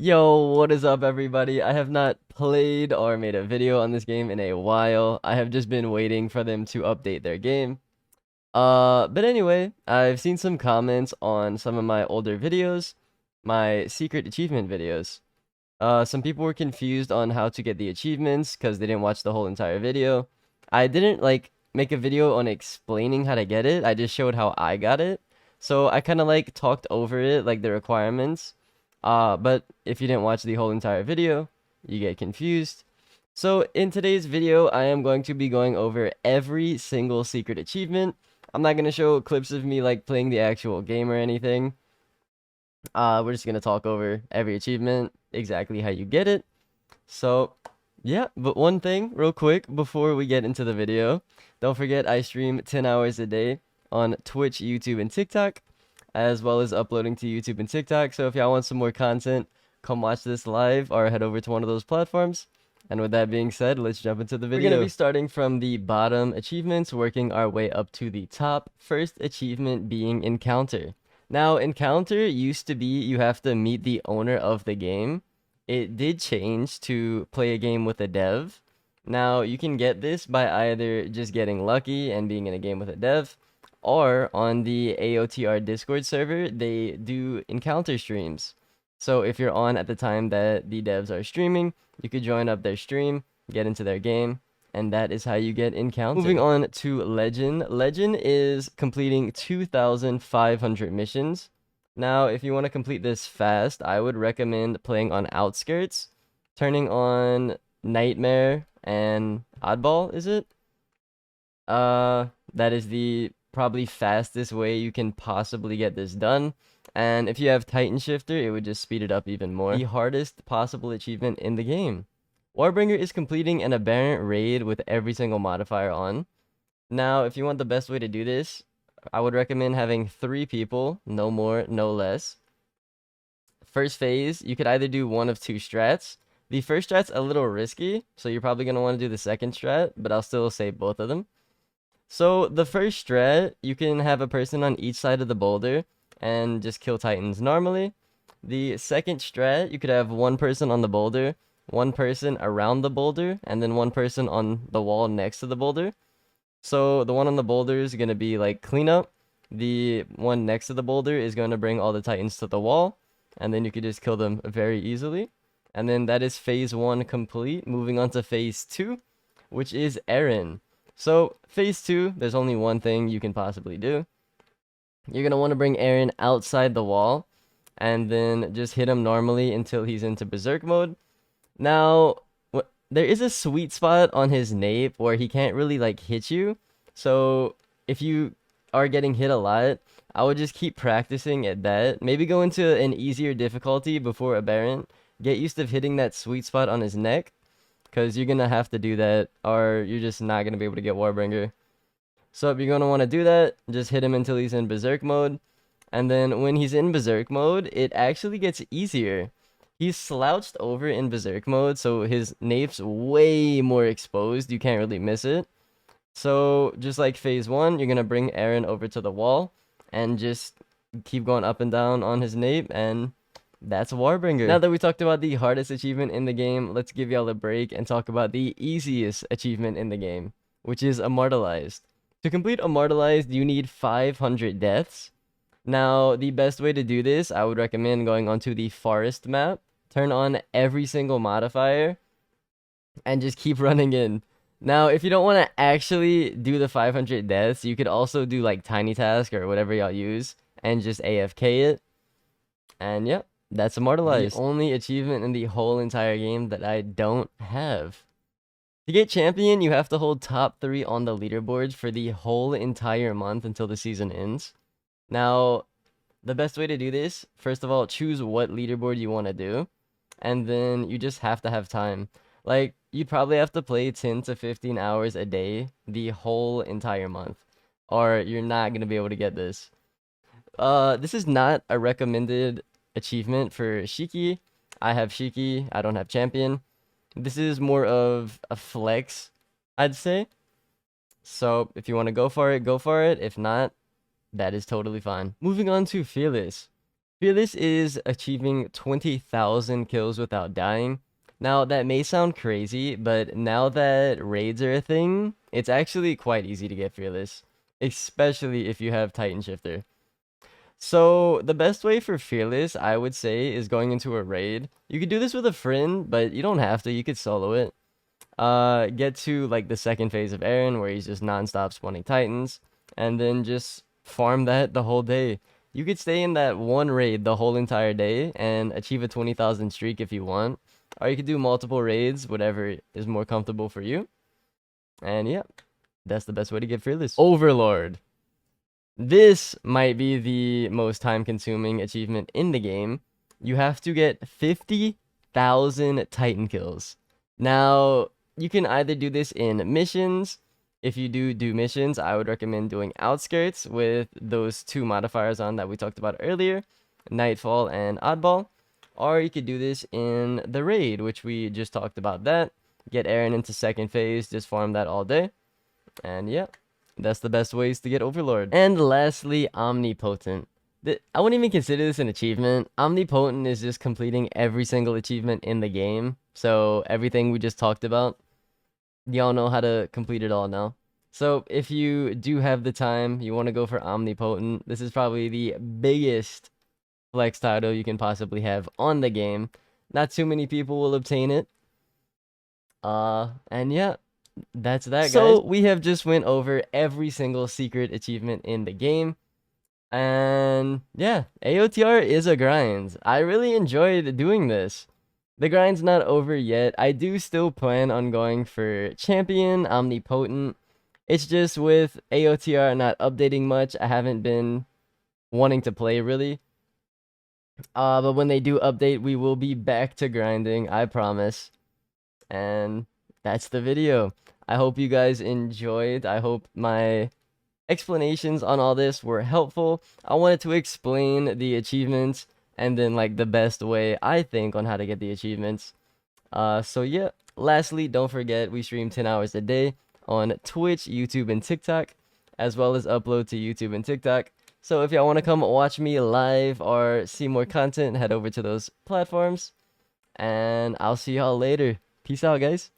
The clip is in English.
Yo, what is up, everybody? I have not played or made a video on this game in a while. I have just been waiting for them to update their game. But anyway, I've seen some comments on some of my older videos, my secret achievement videos. Some people were confused on how to get the achievements because they didn't watch the whole entire video. I didn't like make a video on explaining how to get it. I just showed how I got it. So I kind of like talked over it, like the requirements. But if you didn't watch the whole entire video, you get confused. So in today's video, I am going to be going over every single secret achievement. I'm not going to show clips of me like playing the actual game or anything. We're just going to talk over every achievement, exactly how you get it. So yeah, but one thing real quick before we get into the video, don't forget I stream 10 hours a day on Twitch, YouTube, and TikTok, as well as uploading to YouTube and TikTok. So if y'all want some more content, come watch this live or head over to one of those platforms. And with that being said, let's jump into the video. We're going to be starting from the bottom achievements, working our way up to the top. First achievement being Encounter. Now, Encounter used to be you have to meet the owner of the game. It did change to play a game with a dev. Now, you can get this by either just getting lucky and being in a game with a dev, or on the aotr Discord server, they do encounter streams. So if you're on at the time that the devs are streaming, you could join up their stream, get into their game, and that is how you get encounter. Moving on to Legend. Legend is completing 2,500 missions. Now, if you want to complete this fast, I would recommend playing on Outskirts, turning on Nightmare and Oddball, is it? That is the probably fastest way you can possibly get this done. And if you have Titan Shifter, it would just speed it up even more. The hardest possible achievement in the game. Warbringer is completing an aberrant raid with every single modifier on. Now, if you want the best way to do this, I would recommend having 3 people, no more, no less. First phase, you could either do one of 2 strats. The first strat's a little risky, so you're probably going to want to do the second strat, but I'll still say both of them. So the first strat, you can have a person on each side of the boulder and just kill titans normally. The second strat, you could have one person on the boulder, one person around the boulder, and then one person on the wall next to the boulder. So the one on the boulder is going to be like cleanup. The one next to the boulder is going to bring all the titans to the wall, and then you could just kill them very easily. And then that is phase 1 complete. Moving on to phase 2, which is Aaron. So phase 2, there's only one thing you can possibly do. You're going to want to bring Aaron outside the wall and then just hit him normally until he's into berserk mode. Now, there is a sweet spot on his nape where he can't really like hit you. So if you are getting hit a lot, I would just keep practicing at that. Maybe go into an easier difficulty before aberrant. Get used to hitting that sweet spot on his neck, because you're going to have to do that or you're just not going to be able to get Warbringer. So if you're going to want to do that, just hit him until he's in berserk mode. And then when he's in berserk mode, it actually gets easier. He's slouched over in berserk mode, so his nape's way more exposed. You can't really miss it. So just like phase 1, you're going to bring Aaron over to the wall and just keep going up and down on his nape, and that's Warbringer. Now that we talked about the hardest achievement in the game, let's give y'all a break and talk about the easiest achievement in the game, which is Immortalized. To complete Immortalized, you need 500 deaths. Now, the best way to do this, I would recommend going onto the forest map, turn on every single modifier, and just keep running in. Now, if you don't want to actually do the 500 deaths, you could also do like Tiny Task or whatever y'all use and just AFK it. And yep, that's Immortalized. The only achievement in the whole entire game that I don't have. To get champion, you have to hold top 3 on the leaderboards for the whole entire month until the season ends. Now, the best way to do this, first of all, choose what leaderboard you want to do, and then you just have to have time. Like, you'd probably have to play 10 to 15 hours a day the whole entire month, or you're not going to be able to get this. This is not a recommended achievement for Shiki. I have Shiki, I don't have champion. This is more of a flex, I'd say. So if you want to go for it, go for it. If not, that is totally fine. Moving on to Fearless. Fearless is achieving 20,000 kills without dying. Now, that may sound crazy, but now that raids are a thing, it's actually quite easy to get Fearless, especially if you have Titan Shifter. So, the best way for Fearless, I would say, is going into a raid. You could do this with a friend, but you don't have to. You could solo it. Get to, like, the second phase of Aaron, where he's just non-stop spawning Titans, and then just farm that the whole day. You could stay in that one raid the whole entire day and achieve a 20,000 streak if you want. Or you could do multiple raids, whatever is more comfortable for you. And yeah, that's the best way to get Fearless. Overlord. This might be the most time-consuming achievement in the game. You have to get 50,000 Titan kills. Now, you can either do this in missions. If you do missions, I would recommend doing Outskirts with those two modifiers on that we talked about earlier, Nightfall and Oddball. Or you could do this in the raid, which we just talked about that. Get Aaron into second phase, just farm that all day. And yeah, that's the best ways to get Overlord. And lastly, Omnipotent. I wouldn't even consider this an achievement. Omnipotent is just completing every single achievement in the game. So everything we just talked about, y'all know how to complete it all now. So if you do have the time, you want to go for Omnipotent, this is probably the biggest flex title you can possibly have on the game. Not too many people will obtain it. And yeah, that's that, guys. So we have just went over every single secret achievement in the game. And yeah, aotr is a grind. I really enjoyed doing this. The grind's not over yet. I do still plan on going for Champion, Omnipotent. It's just with aotr not updating much, I haven't been wanting to play really. But when they do update, we will be back to grinding, I promise. And that's the video. I hope you guys enjoyed. I hope my explanations on all this were helpful. I wanted to explain the achievements and then like the best way I think on how to get the achievements. So yeah, lastly, don't forget we stream 10 hours a day on Twitch, YouTube, and TikTok, as well as upload to YouTube and TikTok. So if y'all want to come watch me live or see more content, head over to those platforms. And I'll see y'all later. Peace out, guys.